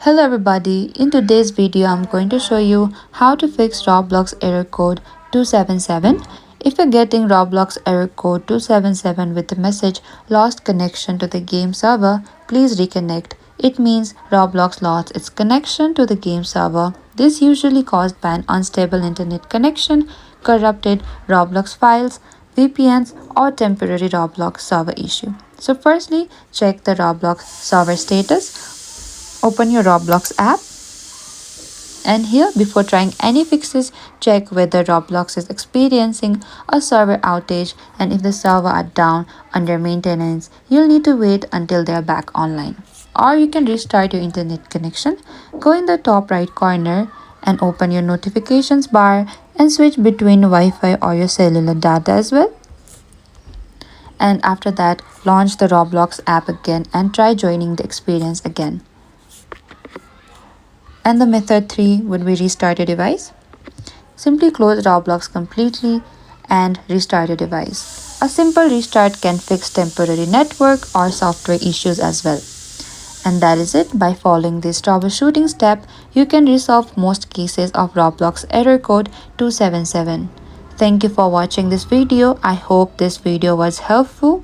Hello everybody, in today's video I'm going to show you how to fix Roblox error code 277. If you're getting Roblox error code 277 with the message lost connection to the game server, please reconnect. It means Roblox lost its connection to the game server. This usually caused by an unstable internet connection, corrupted Roblox files, VPNs or temporary Roblox server issue. So firstly, check the Roblox server status. Open your Roblox app, and here, before trying any fixes, check whether Roblox is experiencing a server outage, and if the server are down under maintenance, you'll need to wait until they're back online. Or you can restart your internet connection. Go in the top right corner and open your notifications bar and switch between Wi-Fi or your cellular data as well. And after that, launch the Roblox app again and try joining the experience again. And the method 3 would be restart your device. Simply close Roblox completely and restart your device. A simple restart can fix temporary network or software issues as well. And that is it. By following this troubleshooting step, you can resolve most cases of Roblox error code 277. Thank you for watching this video. I hope this video was helpful.